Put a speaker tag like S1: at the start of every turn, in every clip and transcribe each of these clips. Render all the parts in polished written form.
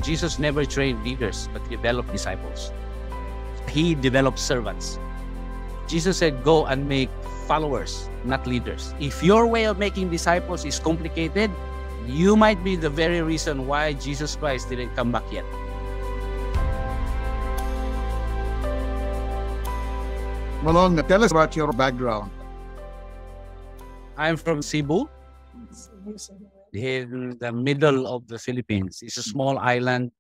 S1: Jesus never trained leaders, but developed disciples. He developed servants. Jesus said, go and make followers, not leaders. If your way of making disciples is complicated, you might be the very reason why Jesus Christ didn't come back yet.
S2: Malong, tell us about your background.
S1: I'm from Cebu, in the middle of the Philippines. It's a small island,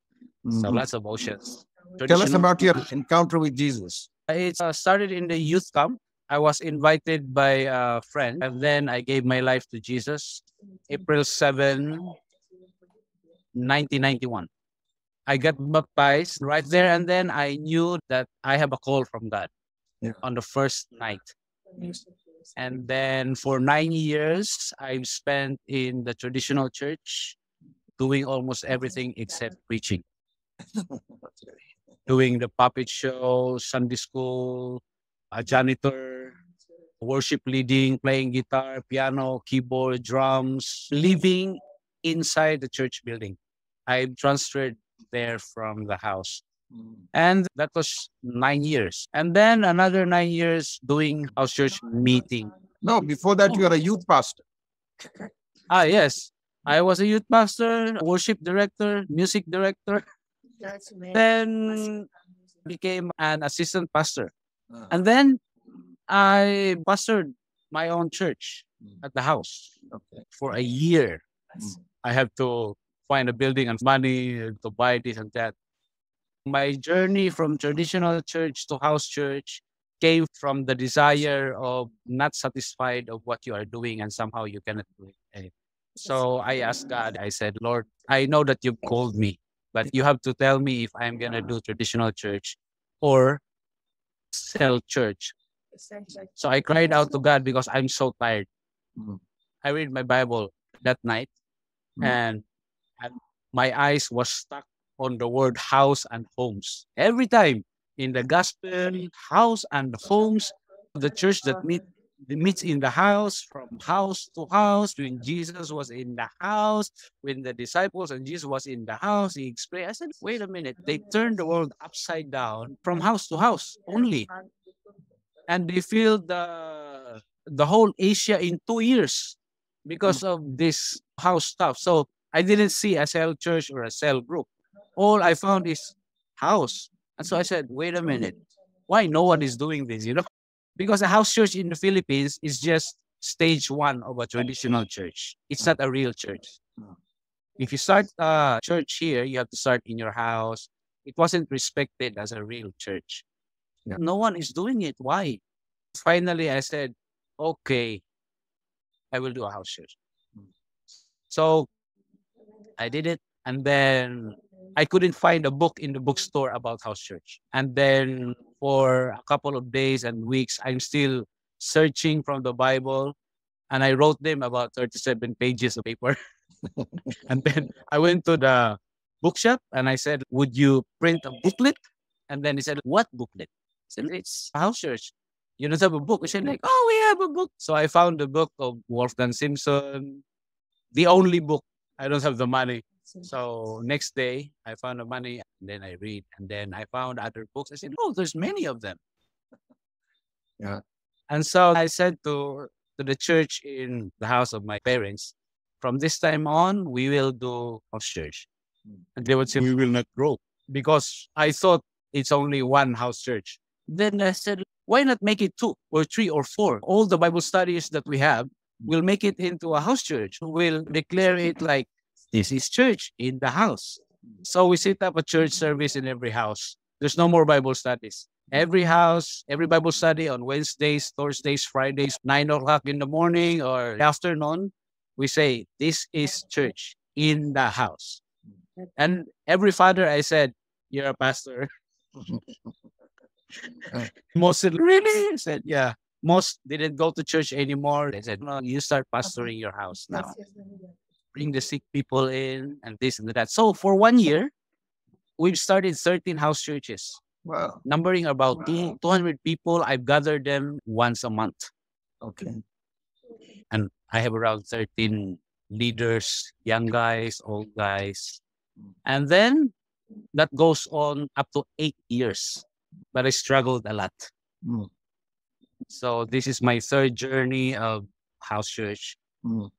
S1: so lots of oceans.
S2: Tell us about your encounter with Jesus.
S1: It started in the youth camp. I was invited by a friend, and then I gave my life to Jesus April 7, 1991. I got baptized right there, and then I knew that I have a call from God on the first night. And then for 9 years, I've spent in the traditional church doing almost everything except preaching. Doing the puppet show, Sunday school, a janitor, worship leading, playing guitar, piano, keyboard, drums, living inside the church building. I transferred there from the house. And that was 9 years. And then another 9 years doing house church meeting.
S2: No, before that, you were a youth pastor.
S1: Yes. I was a youth pastor, worship director, music director. Then became an assistant pastor. And then I pastored my own church at the house for a year. I have to find a building and money to buy this and that. My journey from traditional church to house church came from the desire of not satisfied of what you are doing and somehow you cannot do it. So I asked God, I said, Lord, I know that you've called me, but you have to tell me if I'm going to do traditional church or cell church. So I cried out to God because I'm so tired. I read my Bible that night and my eyes was stuck on the word house and homes. Every time in the gospel, house and homes, the church that meets in the house, from house to house, when Jesus was in the house, when the disciples and Jesus was in the house, he explained. I said, wait a minute, they turned the world upside down from house to house only. And they filled the whole Asia in 2 years because of this house stuff. So I didn't see a cell church or a cell group. All I found is house. And so I said, wait a minute, why no one is doing this, Because a house church in the Philippines is just stage one of a traditional church. It's not a real church. If you start a church here, you have to start in your house. It wasn't respected as a real church. No one is doing it. Why? Finally, I said, okay, I will do a house church. So I did it. And then I couldn't find a book in the bookstore about house church. And then for a couple of days and weeks, I'm still searching from the Bible. And I wrote them about 37 pages of paper. And then I went to the bookshop and I said, would you print a booklet? And then he said, what booklet? I said, it's a house church. You don't have a book? I said, like, oh, we have a book. So I found the book of Wolfgang Simpson, the only book. I don't have the money. So next day, I found the money, and then I read, and then I found other books. I said, oh, there's many of them.
S2: Yeah.
S1: And so I said to the church in the house of my parents, from this time on, we will do house church. And they would say, we will not grow. Because I thought it's only one house church. Then I said, why not make it 2 or 3 or 4? All the Bible studies that we have, we'll make it into a house church. We'll declare it like, this is church in the house. So we set up a church service in every house. There's no more Bible studies. Every house, every Bible study on Wednesdays, Thursdays, Fridays, 9 o'clock in the morning or afternoon, we say, this is church in the house. And every father, I said, you're a pastor. Most said, really? I said, yeah. Most didn't go to church anymore. They said, no, you start pastoring your house now. Bring the sick people in and this and that. So for 1 year, we've started 13 house churches.
S2: Wow.
S1: Numbering about 200 people. I've gathered them once a month.
S2: Okay.
S1: And I have around 13 leaders, young guys, old guys. And then that goes on up to 8 years. But I struggled a lot.
S2: Mm.
S1: So this is my third journey of house church.
S2: Mm.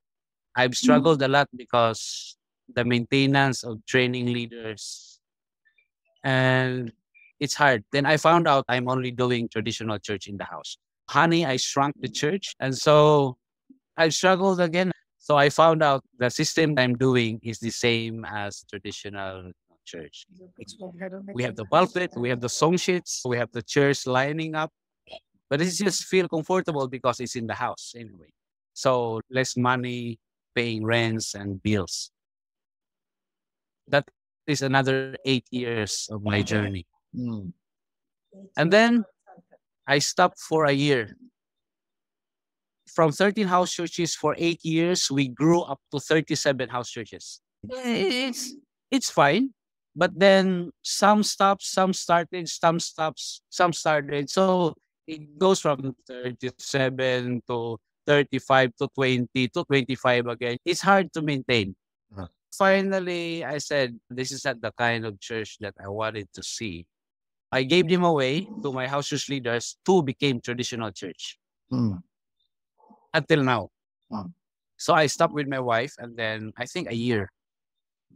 S1: I've struggled a lot because the maintenance of training leaders, and it's hard. Then I found out I'm only doing traditional church in the house. Honey, I shrunk the church. And so I struggled again. So I found out the system I'm doing is the same as traditional church. We have the pulpit, we have the song sheets, we have the chairs lining up, but it just feel comfortable because it's in the house anyway. So less money paying rents and bills. That is another 8 years of my journey.
S2: Mm.
S1: And then I stopped for a year. From 13 house churches for 8 years, we grew up to 37 house churches. It's fine. But then some stopped, some started, some stops, some started. So it goes from 37 to 35 to 20 to 25 again. It's hard to maintain.
S2: Uh.
S1: Finally, I said, this is not the kind of church that I wanted to see. I gave them away to my house church leaders. Two became traditional church.
S2: Mm.
S1: Until now.
S2: Mm.
S1: So I stopped with my wife, and then I think a year.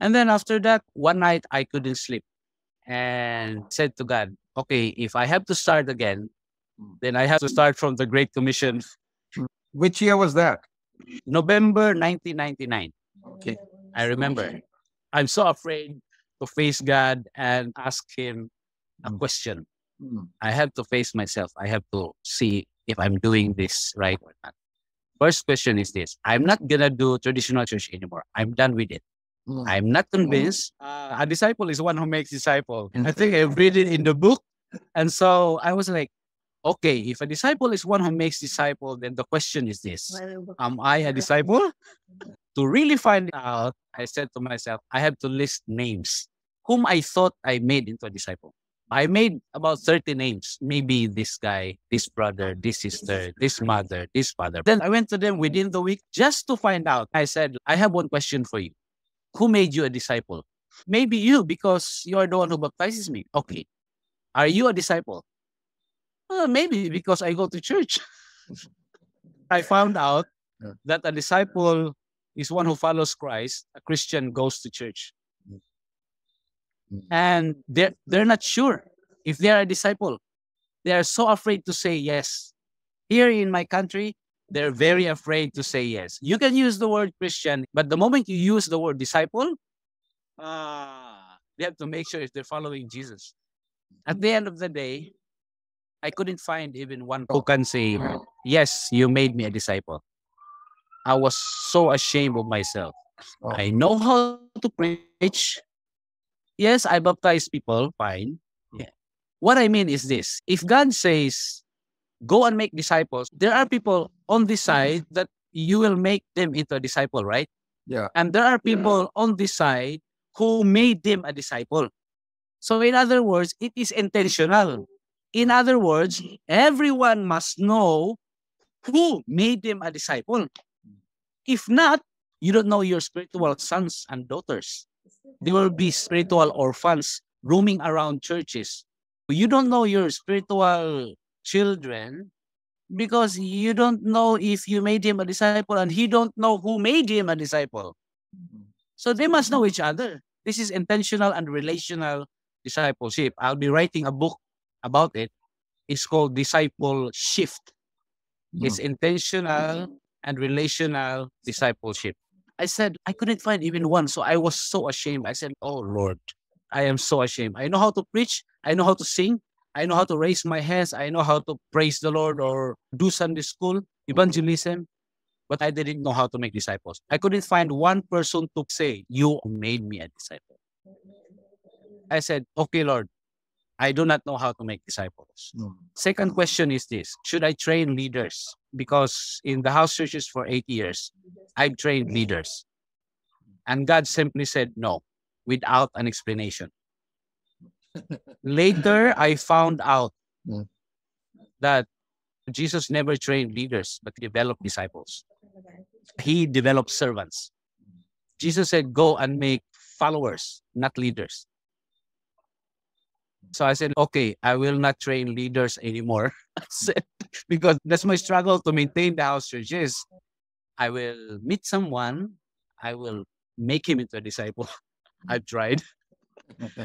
S1: And then after that, one night I couldn't sleep and said to God, okay, if I have to start again, then I have to start from the Great Commission.
S2: Which year was that?
S1: November 1999.
S2: Okay.
S1: I remember. I'm so afraid to face God and ask Him a question.
S2: Mm.
S1: I have to face myself. I have to see if I'm doing this right or not. First question is this. I'm not going to do traditional church anymore. I'm done with it.
S2: Mm.
S1: I'm not convinced. A disciple is one who makes disciple. I think I've read it in the book. And so I was like, okay, if a disciple is one who makes disciple, then the question is this. Am I a disciple? To really find out, I said to myself, I have to list names whom I thought I made into a disciple. I made about 30 names. Maybe this guy, this brother, this sister, this mother, this father. Then I went to them within the week just to find out. I said, I have one question for you. Who made you a disciple? Maybe you, because you are the one who baptizes me. Okay. Are you a disciple? Maybe because I go to church. I found out that a disciple is one who follows Christ. A Christian goes to church. And they're not sure if they are a disciple. They are so afraid to say yes. Here in my country, they're very afraid to say yes. You can use the word Christian, but the moment you use the word disciple, they have to make sure if they're following Jesus. At the end of the day, I couldn't find even one who can say, yes, you made me a disciple. I was so ashamed of myself. I know how to preach. Yes, I baptize people, fine. Yeah. What I mean is this. If God says, go and make disciples, there are people on this side that you will make them into a disciple, right?
S2: Yeah.
S1: And there are people on this side who made them a disciple. So in other words, it is intentional. In other words, everyone must know who made them a disciple. If not, you don't know your spiritual sons and daughters. They will be spiritual orphans roaming around churches. You don't know your spiritual children because you don't know if you made him a disciple, and he don't know who made him a disciple. So they must know each other. This is intentional and relational discipleship. I'll be writing a book about it. It's called Disciple Shift. It's intentional and relational discipleship. I said, I couldn't find even one. So I was so ashamed. I said, oh Lord, I am so ashamed. I know how to preach. I know how to sing. I know how to raise my hands. I know how to praise the Lord or do Sunday school, evangelism. But I didn't know how to make disciples. I couldn't find one person to say, you made me a disciple. I said, okay, Lord, I do not know how to make disciples. Second question is this. Should I train leaders? Because in the house churches for 8 years, I've trained leaders. And God simply said no, without an explanation. Later, I found out that Jesus never trained leaders, but developed disciples. He developed servants. Jesus said, go and make followers, not leaders. So I said, okay, I will not train leaders anymore. I said, because that's my struggle to maintain the house churches. I will meet someone, I will make him into a disciple. I've tried.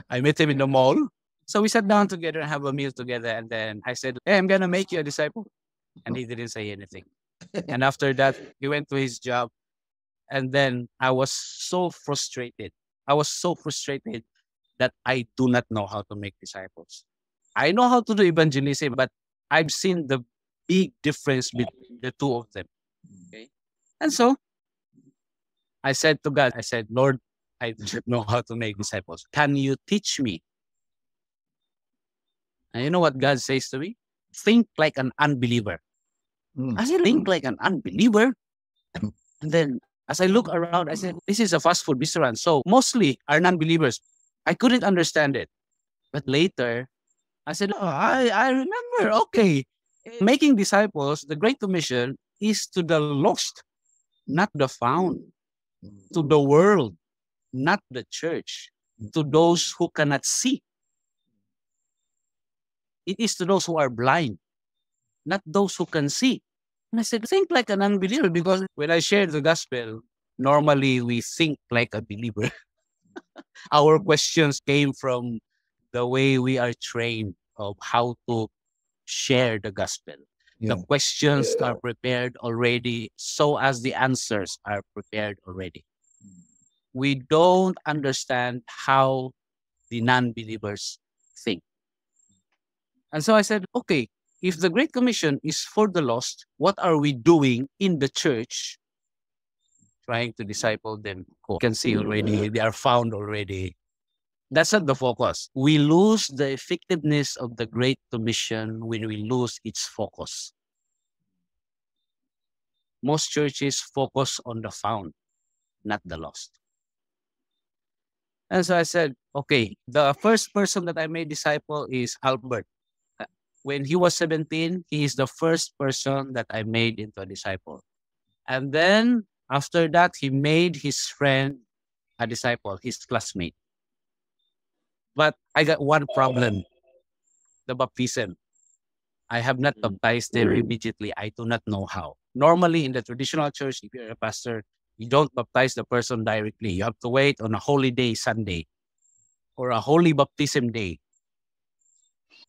S1: I met him in the mall. So we sat down together and have a meal together. And then I said, hey, I'm going to make you a disciple. And he didn't say anything. And after that, he went to his job. And then I was so frustrated. I was so frustrated that I do not know how to make disciples. I know how to do evangelism, but I've seen the big difference between the two of them. Okay. And so I said to God, I said, Lord, I don't know how to make disciples. Can you teach me? And you know what God says to me? Think like an unbeliever. I said, think like an unbeliever. And then as I look around, I said, this is a fast food restaurant. So mostly are non-believers. I couldn't understand it. But later, I said, oh, I remember. Okay. Making disciples, the Great Commission is to the lost, not the found. To the world, not the church. To those who cannot see. It is to those who are blind, not those who can see. And I said, think like an unbeliever, because when I share the gospel, normally we think like a believer. Our questions came from the way we are trained of how to share the gospel. The questions are prepared already, so as the answers are prepared already. We don't understand how the non-believers think. And so I said, okay, if the Great Commission is for the lost, what are we doing in the church trying to disciple them? You can see already, they are found already. That's not the focus. We lose the effectiveness of the Great Commission when we lose its focus. Most churches focus on the found, not the lost. And so I said, okay, the first person that I made disciple is Albert. When he was 17, he is the first person that I made into a disciple. And then after that, he made his friend a disciple, his classmate. But I got one problem, the baptism. I have not baptized them immediately. I do not know how. Normally in the traditional church, if you're a pastor, you don't baptize the person directly. You have to wait on a holy day, Sunday, or a holy baptism day.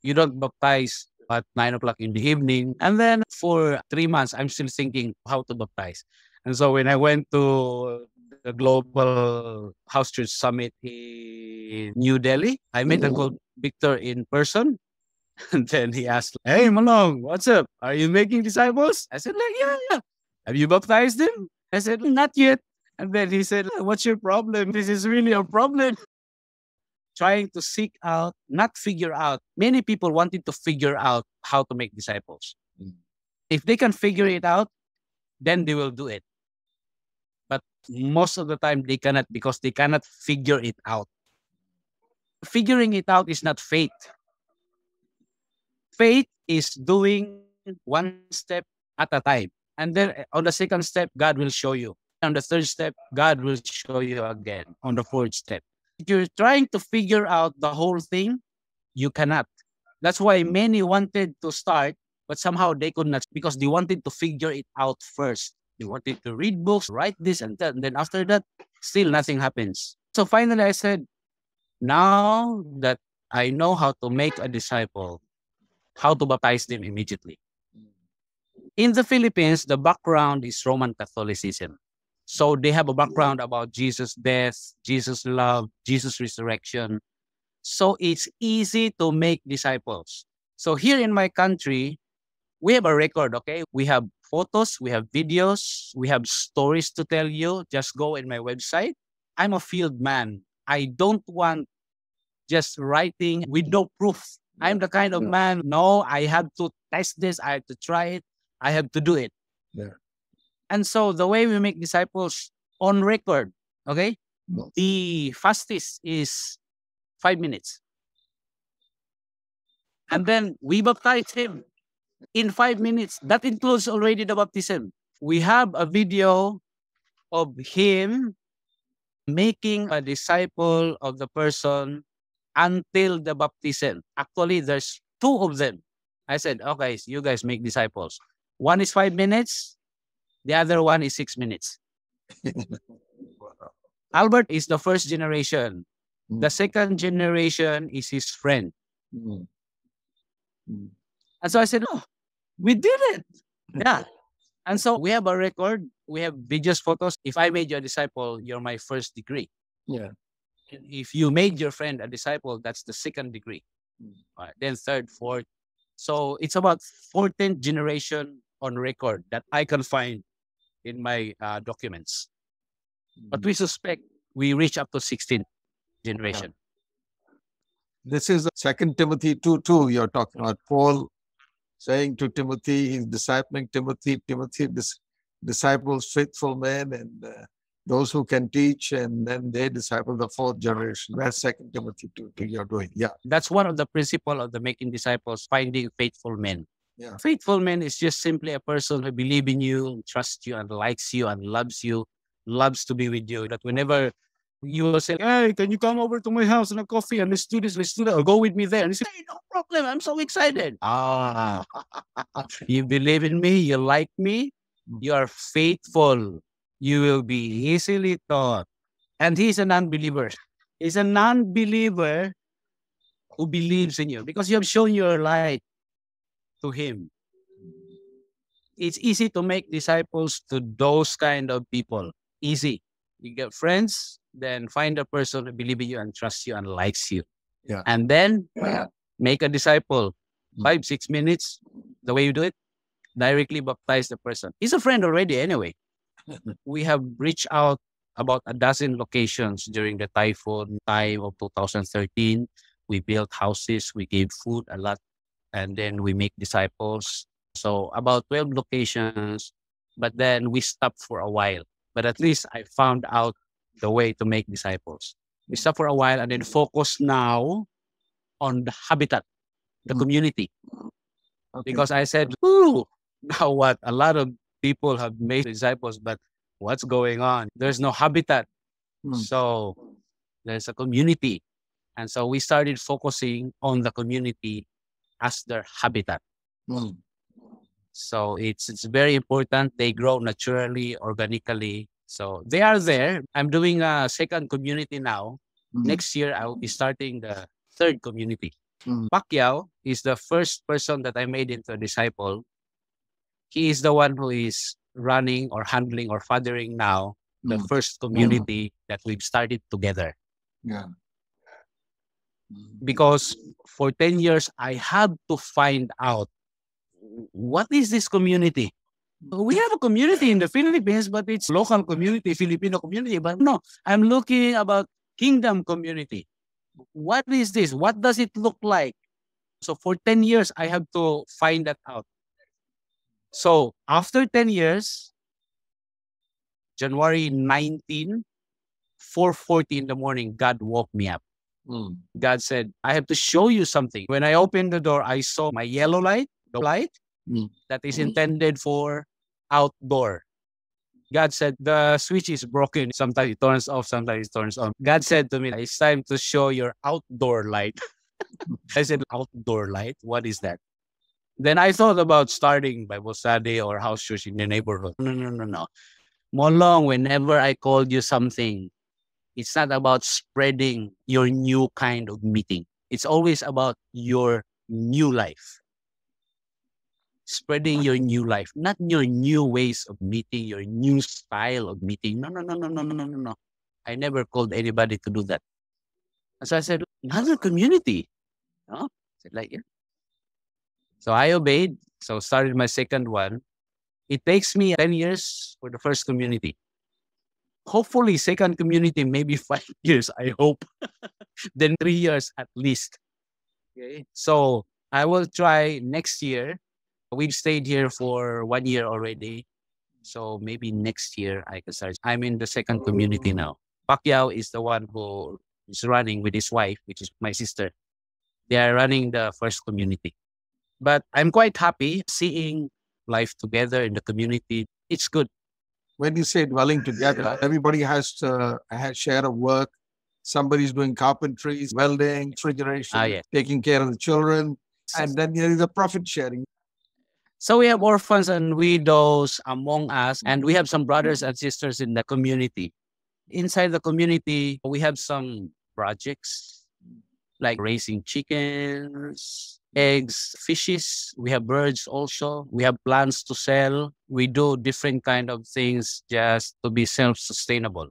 S1: You don't baptize at 9 o'clock in the evening. And then for 3 months, I'm still thinking how to baptize. And so when I went to the Global House Church Summit in New Delhi, I met Uncle Victor in person. And then he asked, hey, Malong, what's up? Are you making disciples? I said, yeah. Have you baptized them? I said, not yet. And then he said, what's your problem? This is really a problem. Trying to seek out, not figure out. Many people wanted to figure out how to make disciples. If they can figure it out, then they will do it. But most of the time they cannot, because they cannot figure it out. Figuring it out is not faith. Faith is doing one step at a time. And then on the second step, God will show you. On the third step, God will show you again. On the fourth step. If you're trying to figure out the whole thing, you cannot. That's why many wanted to start, but somehow they could not, because they wanted to figure it out first. They wanted to read books, write this and that. And then after that, still nothing happens. So finally I said, now that I know how to make a disciple, how to baptize them immediately. In the Philippines, the background is Roman Catholicism. So they have a background about Jesus' death, Jesus' love, Jesus' resurrection. So it's easy to make disciples. So here in my country, we have a record, okay? We have photos, we have videos, we have stories to tell you. Just go in my website. I'm a field man. I don't want just writing with no proof. I'm the kind of man, no, I have to test this, I have to try it, I have to do it.
S2: Yeah.
S1: And so the way we make disciples on record, okay? The fastest is 5 minutes. And then we baptize him in 5 minutes. That includes already the baptism. We have a video of him making a disciple of the person until the baptism. Actually, there's two of them. I said, okay, you guys make disciples. One is 5 minutes. The other one is 6 minutes. Albert is the first generation. The second generation is his friend. And so I said, oh, we did it. Yeah. And so we have a record. We have videos, photos. If I made you a disciple, you're my first degree.
S2: Yeah.
S1: If you made your friend a disciple, that's the second degree. Then third, fourth. So it's about 14th generation on record that I can find in my documents. But we suspect we reach up to 16th generation.
S2: This is 2 Timothy 2:2 you're talking about. Paul saying to Timothy, he's discipling Timothy. Timothy disciples faithful men and those who can teach, and then they disciple the fourth generation. That's 2 Timothy 2:2 you're doing. Yeah.
S1: That's one of the principles of the making disciples, finding faithful men.
S2: Yeah.
S1: Faithful man is just simply a person who believes in you, trusts you, and likes you, and loves you, loves to be with you. That whenever you will say, hey, can you come over to my house and have coffee and let's do this, or go with me there. And you say, hey, no problem, I'm so excited. You believe in me, you like me, you are faithful, you will be easily taught. And he's a non-believer. He's a non-believer who believes in you because you have shown your light to him. It's easy to make disciples to those kind of people. Easy. You get friends, then find a person who believes in you and trusts you and likes you.
S2: Yeah.
S1: And then make a disciple. 5-6 minutes, the way you do it, directly baptize the person. He's a friend already anyway. We have reached out about a dozen locations during the typhoon time of 2013. We built houses, we gave food a lot, and then we make disciples. So about 12 locations, but then we stopped for a while. But at least I found out the way to make disciples. We stopped for a while and then focus now on the habitat, the community. Okay. Because I said, now what? A lot of people have made disciples, but what's going on? There's no habitat. So there's a community. And so we started focusing on the community as their habitat. So it's very important. They grow naturally, organically. So they are there. I'm doing a second community now. Next year, I will be starting the third community. Pacquiao is the first person that I made into a disciple. He is the one who is running or handling or fathering now the first community that we've started together.
S2: Yeah.
S1: Because for 10 years, I had to find out what is this community? We have a community in the Philippines, but it's local community, Filipino community. But no, I'm looking about kingdom community. What is this? What does it look like? So for 10 years, I have to find that out. So after 10 years, January 19, 4:40 in the morning, God woke me up. God said, I have to show you something. When I opened the door, I saw my yellow light, the light that is intended for outdoor. God said, the switch is broken. Sometimes it turns off, sometimes it turns on. God said to me, it's time to show your outdoor light. I said, outdoor light? What is that? Then I thought about starting Bible study or house church in the neighborhood. No. Molong, whenever I called you something, it's not about spreading your new kind of meeting. It's always about your new life. Spreading your new life, not your new ways of meeting, your new style of meeting. No. I never called anybody to do that. And so I said, another community. I said, like, yeah. So I obeyed. So started my second one. It takes me 10 years for the first community. Hopefully, second community, maybe 5 years, I hope. Then 3 years at least. Okay. So I will try next year. We've stayed here for 1 year already. So maybe next year I can start. I'm in the second community now. Pacquiao is the one who is running with his wife, which is my sister. They are running the first community. But I'm quite happy seeing life together in the community. It's good.
S2: when you say dwelling together, everybody has to share of work. Somebody's doing carpentry, welding, refrigeration,
S1: Yeah.
S2: taking care of the children. And then there is a profit sharing.
S1: So we have orphans and widows among us, and we have some brothers and sisters in the community. Inside the community, we have some projects like raising chickens, eggs, fishes. We have birds also. We have plants to sell. We do different kind of things just to be self-sustainable.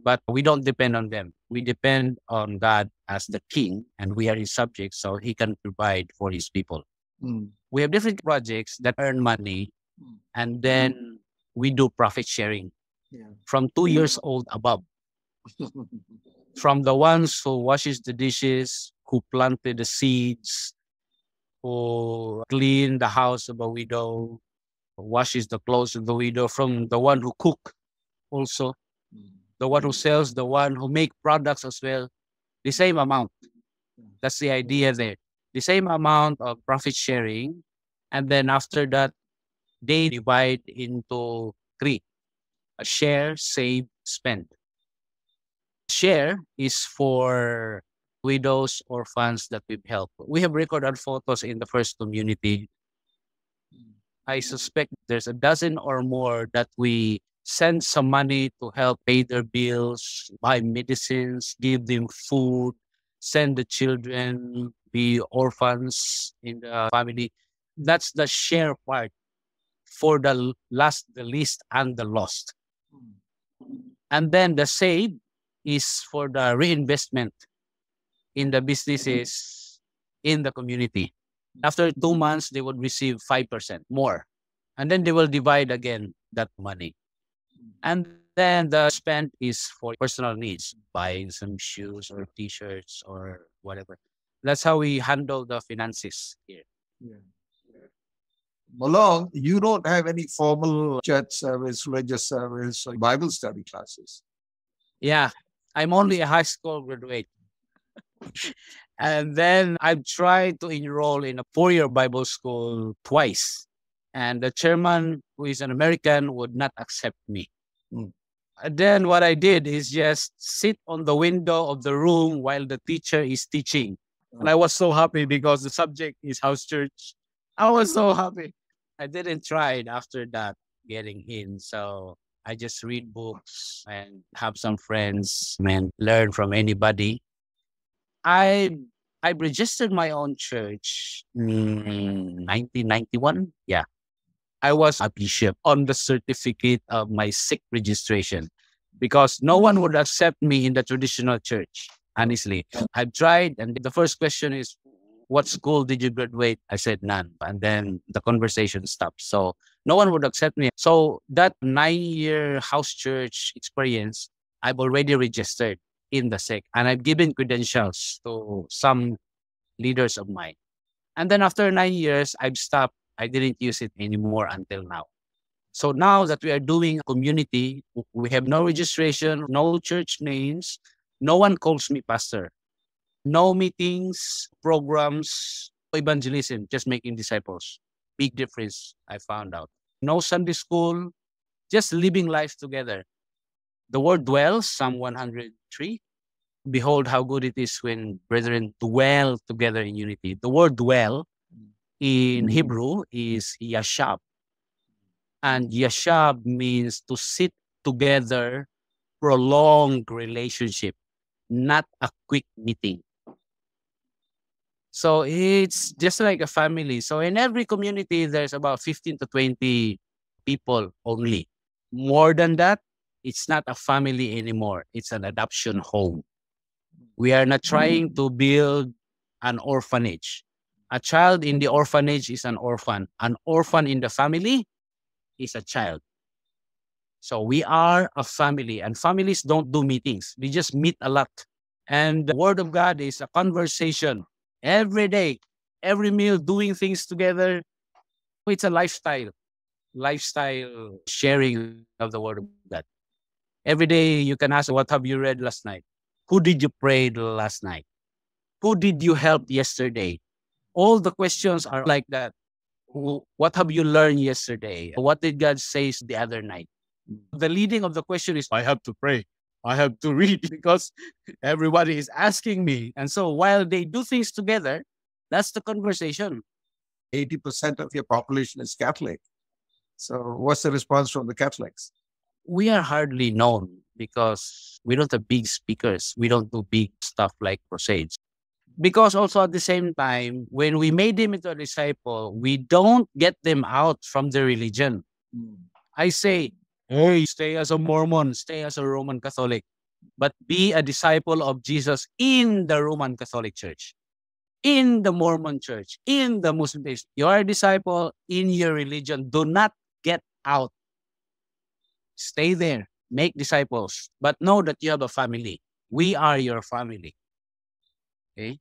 S1: But we don't depend on them. We depend on God as the king, and we are his subjects, so he can provide for his people. We have different projects that earn money, and then we do profit sharing from 2 years old above. From the ones who washes the dishes, who planted the seeds, who clean the house of a widow, washes the clothes of the widow, from the one who cook also, the one who sells, the one who make products as well, the same amount. That's the idea there. The same amount of profit sharing. And then after that, they divide into 3. A share, save, spend. Share is for widows, orphans that we've helped. We have recorded photos in the first community. I suspect there's a dozen or more that we send some money to help pay their bills, buy medicines, give them food, send the children, be orphans in the family. That's the share part for the last, the least, and the lost. And then the save is for the reinvestment in the businesses in the community. After 2 months, they would receive 5% more. And then they will divide again that money. And then the spend is for personal needs, buying some shoes or t-shirts or whatever. That's how we handle the finances here.
S2: Malong, you don't have any formal church service, religious service, or Bible study classes.
S1: Yeah, I'm only a high school graduate. And then I've tried to enroll in a 4-year Bible school twice. And the chairman, who is an American, would not accept me. And then what I did is just sit on the window of the room while the teacher is teaching. And I was so happy because the subject is house church. I was so happy. I didn't try it after that, getting in. So I just read books and have some friends and learn from anybody. I registered my own church in 1991. Yeah. I was a bishop on the certificate of my sick registration because no one would accept me in the traditional church. Honestly, I've tried. And the first question is, what school did you graduate? I said none. And then the conversation stopped. So no one would accept me. So that 9-year house church experience, I've already registered in the sec, and I've given credentials to some leaders of mine. And then after 9 years, I've stopped. I didn't use it anymore until now. So now that we are doing community, we have no registration, no church names. No one calls me pastor. No meetings, programs, evangelism, just making disciples. Big difference, I found out. No Sunday school, just living life together. The word dwells, Psalm 103. Behold how good it is when brethren dwell together in unity. The word dwell in Hebrew is yashab. And yashab means to sit together, prolonged relationship, not a quick meeting. So it's just like a family. So in every community, there's about 15 to 20 people only. More than that, it's not a family anymore. It's an adoption home. We are not trying to build an orphanage. A child in the orphanage is an orphan. An orphan in the family is a child. So we are a family, and families don't do meetings. We just meet a lot. And the word of God is a conversation every day, every meal, doing things together. It's a lifestyle sharing of the word of God. Every day you can ask, what have you read last night? Who did you pray last night? Who did you help yesterday? All the questions are like that. What have you learned yesterday? What did God say the other night? The leading of the question is, I have to pray. I have to read because everybody is asking me. And so while they do things together, that's the conversation.
S2: 80% of your population is Catholic. So what's the response from the Catholics?
S1: We are hardly known because we don't have big speakers. We don't do big stuff like crusades. Because also at the same time, when we made them into a disciple, we don't get them out from the religion. I say, hey, stay as a Mormon, stay as a Roman Catholic, but be a disciple of Jesus in the Roman Catholic Church, in the Mormon Church, in the Muslim faith. You are a disciple in your religion. Do not get out. Stay there, make disciples, but know that you have a family. We are your family. Okay?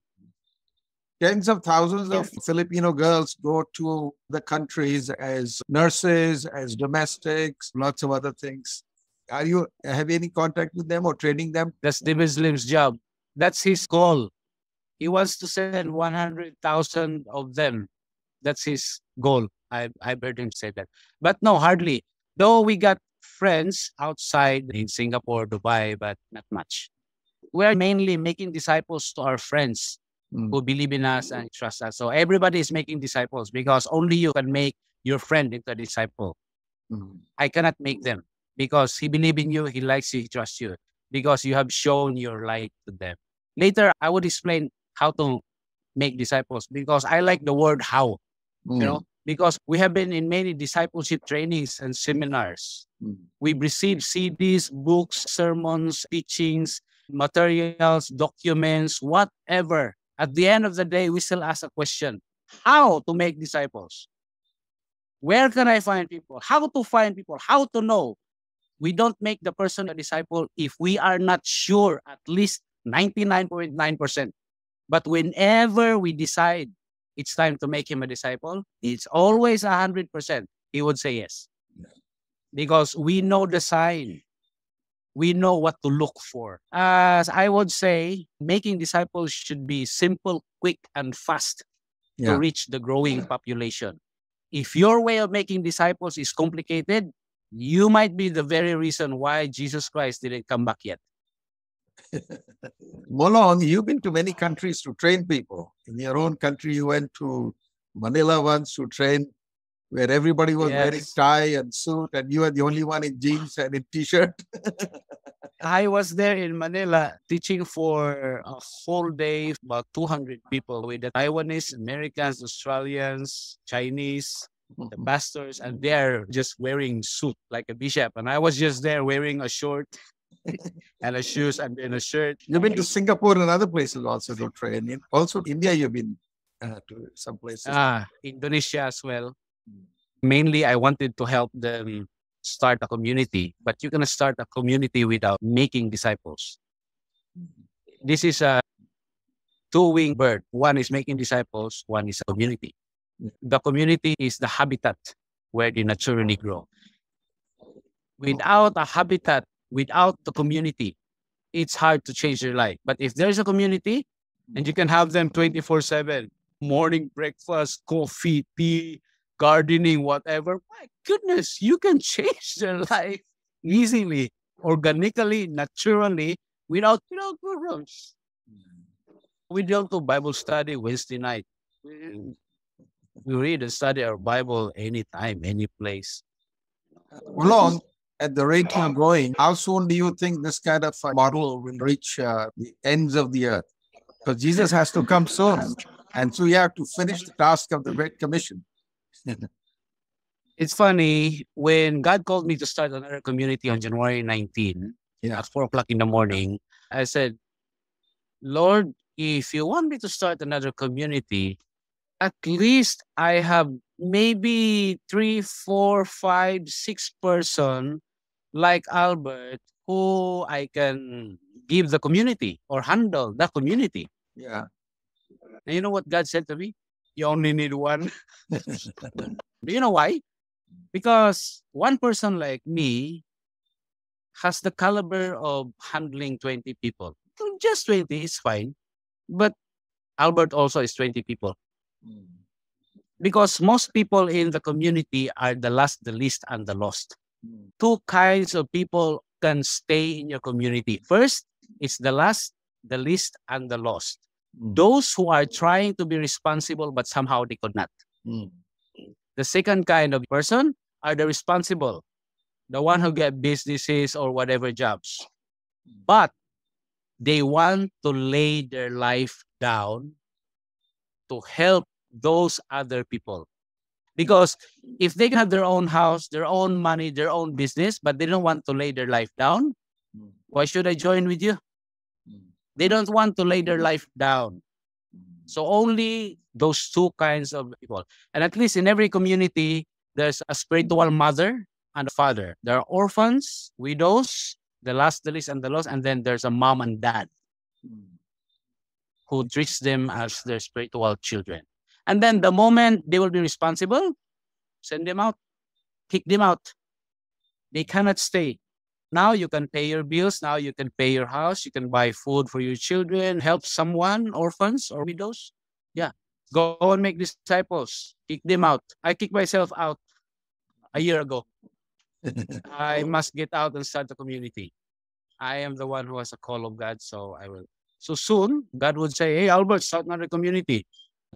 S2: Tens of thousands of Filipino girls go to the countries as nurses, as domestics, lots of other things. Have you any contact with them or training them?
S1: That's the Muslim's job. That's his goal. He wants to send 100,000 of them. That's his goal. I've heard him say that. But no, hardly. Though we got friends outside in Singapore, Dubai, but not much. We are mainly making disciples to our friends who believe in us and trust us. So everybody is making disciples because only you can make your friend into a disciple. I cannot make them because he believes in you, he likes you, he trusts you, because you have shown your light to them. Later, I would explain how to make disciples because I like the word how, because we have been in many discipleship trainings and seminars. We've received CDs, books, sermons, teachings, materials, documents, whatever. At the end of the day, we still ask a question: how to make disciples? Where can I find people? How to find people? How to know? We don't make the person a disciple if we are not sure, at least 99.9%. But whenever we decide it's time to make him a disciple, it's always 100%. He would say yes. Because we know the sign. We know what to look for. As I would say, making disciples should be simple, quick, and fast to reach the growing population. If your way of making disciples is complicated, you might be the very reason why Jesus Christ didn't come back yet.
S2: Molong, you've been to many countries to train people. In your own country, you went to Manila once to train, where everybody was wearing tie and suit, and you were the only one in jeans and in t-shirt.
S1: I was there in Manila teaching for a whole day, about 200 people with the Taiwanese, Americans, Australians, Chinese, the pastors, and they're just wearing suit like a bishop. And I was just there wearing a short and a shoes and a shirt.
S2: You've been to Singapore and other places also to train. Also India, you've been to some places.
S1: Indonesia as well. Mainly, I wanted to help them start a community, but you can start a community without making disciples. This is a two-winged bird. One is making disciples, one is a community. The community is the habitat where they naturally grow. Without a habitat, without the community, it's hard to change their life. But if there's a community and you can have them 24/7, morning breakfast, coffee, tea, gardening, whatever, my goodness, you can change their life easily, organically, naturally, without problems. We don't do Bible study Wednesday night. We read and study our Bible anytime, any place.
S2: Along at the rate you're going, how soon do you think this kind of model will reach the ends of the earth? Because Jesus has to come soon. And so you have to finish the task of the Great Commission.
S1: It's funny, when God called me to start another community on January 19, at 4 o'clock in the morning, I said, Lord, if you want me to start another community, at least I have maybe 3, 4, 5, 6 person like Albert who I can give the community or handle the community.
S2: Yeah.
S1: And you know what God said to me? You only need one. Do you know why? Because one person like me has the caliber of handling 20 people. Just 20 is fine. But Albert also is 20 people. Because most people in the community are the last, the least, and the lost. Two kinds of people can stay in your community. First, it's the last, the least, and the lost. Those who are trying to be responsible, but somehow they could not. The second kind of person are the responsible, the one who get businesses or whatever jobs. But they want to lay their life down to help those other people. Because if they have their own house, their own money, their own business, but they don't want to lay their life down, why should I join with you? They don't want to lay their life down. So only those two kinds of people. And at least in every community, there's a spiritual mother and a father. There are orphans, widows, the last, the least, and the lost. And then there's a mom and dad who treats them as their spiritual children. And then the moment they will be responsible, send them out, kick them out. They cannot stay. Now you can pay your bills. Now you can pay your house. You can buy food for your children, help someone, orphans or widows. Yeah. Go and make disciples. Kick them out. I kicked myself out a year ago. I must get out and start the community. I am the one who has a call of God, so I will. So soon, God would say, hey, Albert, start another community.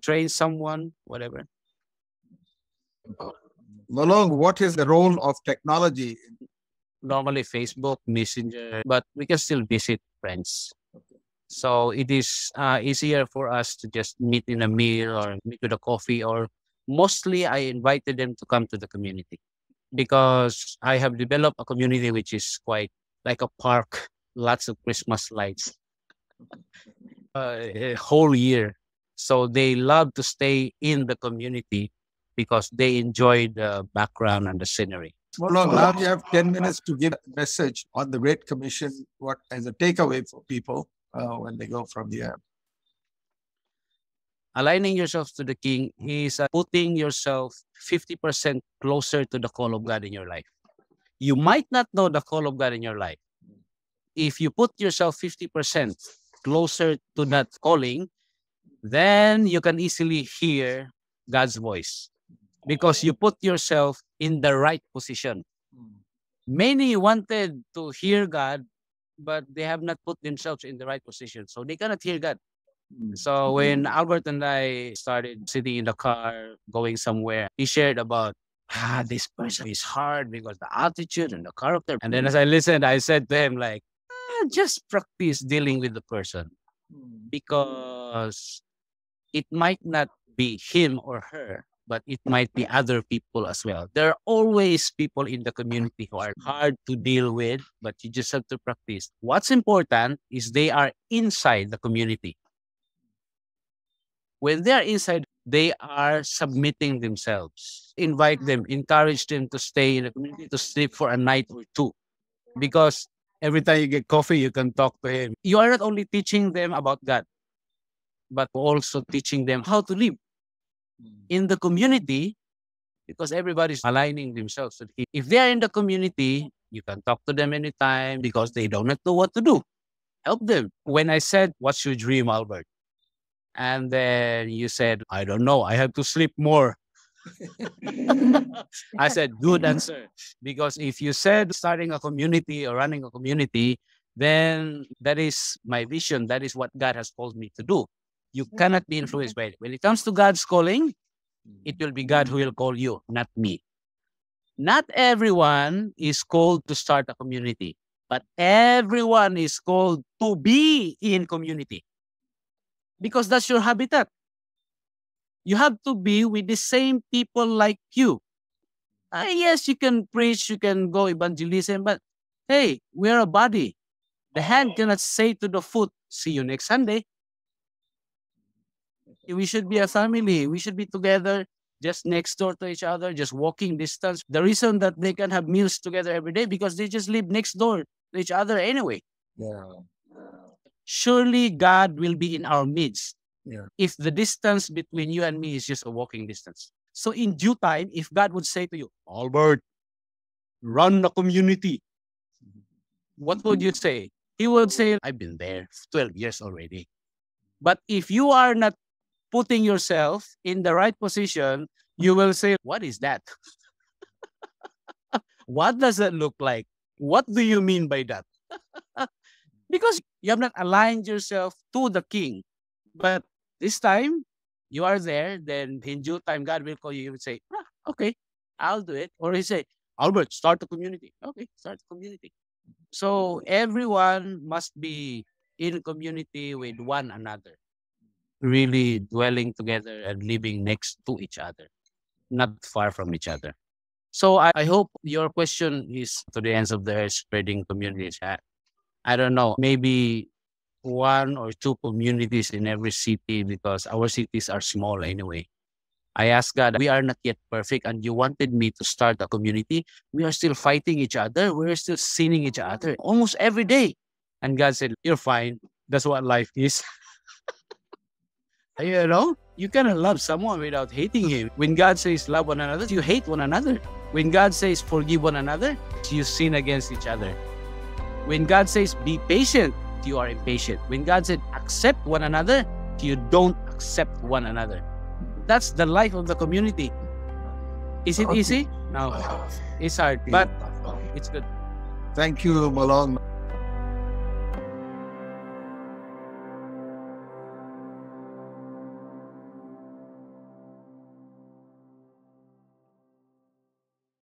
S1: Train someone, whatever.
S2: Malong, what is the role of technology?
S1: Normally Facebook, Messenger, but we can still visit friends. So it is easier for us to just meet in a meal or meet with a coffee, or mostly I invited them to come to the community because I have developed a community which is quite like a park, lots of Christmas lights a whole year. So they love to stay in the community because they enjoy the background and the scenery.
S2: Malong, now you have 10 minutes to give a message on the Great Commission, what as a takeaway for people when they go from here.
S1: Aligning yourself to the King is putting yourself 50% closer to the call of God in your life. You might not know the call of God in your life. If you put yourself 50% closer to that calling, then you can easily hear God's voice because you put yourself in the right position. Many wanted to hear God, but they have not put themselves in the right position, so they cannot hear God. So when Albert and I started sitting in the car, going somewhere, he shared about, this person is hard because the attitude and the character. And then as I listened, I said to him like, just practice dealing with the person because it might not be him or her, but it might be other people as well. There are always people in the community who are hard to deal with, but you just have to practice. What's important is they are inside the community. When they are inside, they are submitting themselves. Invite them, encourage them to stay in the community, to sleep for a night or two. Because every time you get coffee, you can talk to him. You are not only teaching them about God, but also teaching them how to live in the community, because everybody's aligning themselves. If they are in the community, you can talk to them anytime because they don't know what to do. Help them. When I said, what's your dream, Albert? And then you said, I don't know. I have to sleep more. I said, good answer. Because if you said starting a community or running a community, then that is my vision. That is what God has called me to do. You cannot be influenced by it. When it comes to God's calling, it will be God who will call you, not me. Not everyone is called to start a community, but everyone is called to be in community. Because that's your habitat. You have to be with the same people like you. Yes, you can preach, you can go evangelism, but hey, we're a body. The hand cannot say to the foot, see you next Sunday. We should be a family. We should be together just next door to each other, just walking distance. The reason that they can have meals together every day because they just live next door to each other anyway.
S2: Yeah.
S1: Surely God will be in our midst. If the distance between you and me is just a walking distance. So in due time, if God would say to you, Albert, run a community, what would you say? He would say, I've been there 12 years already. But if you are not putting yourself in the right position, you will say, what is that? What does that look like? What do you mean by that? Because you have not aligned yourself to the king. But this time, you are there, then in due time, God will call you. You will say, okay, I'll do it. Or he say, Albert, start the community. Okay, start the community. So everyone must be in community with one another, really dwelling together and living next to each other, not far from each other. So I hope your question is to the ends of the earth, spreading communities. I don't know, maybe one or two communities in every city, because our cities are small anyway. I asked God, we are not yet perfect, and you wanted me to start a community. We are still fighting each other. We're still sinning each other almost every day. And God said, you're fine. That's what life is. You know, you cannot love someone without hating him. When God says love one another, you hate one another. When God says forgive one another, you sin against each other. When God says be patient, you are impatient. When God said accept one another, you don't accept one another. That's the life of the community. Is it easy? No, it's hard, but it's good.
S2: Thank you, Malong.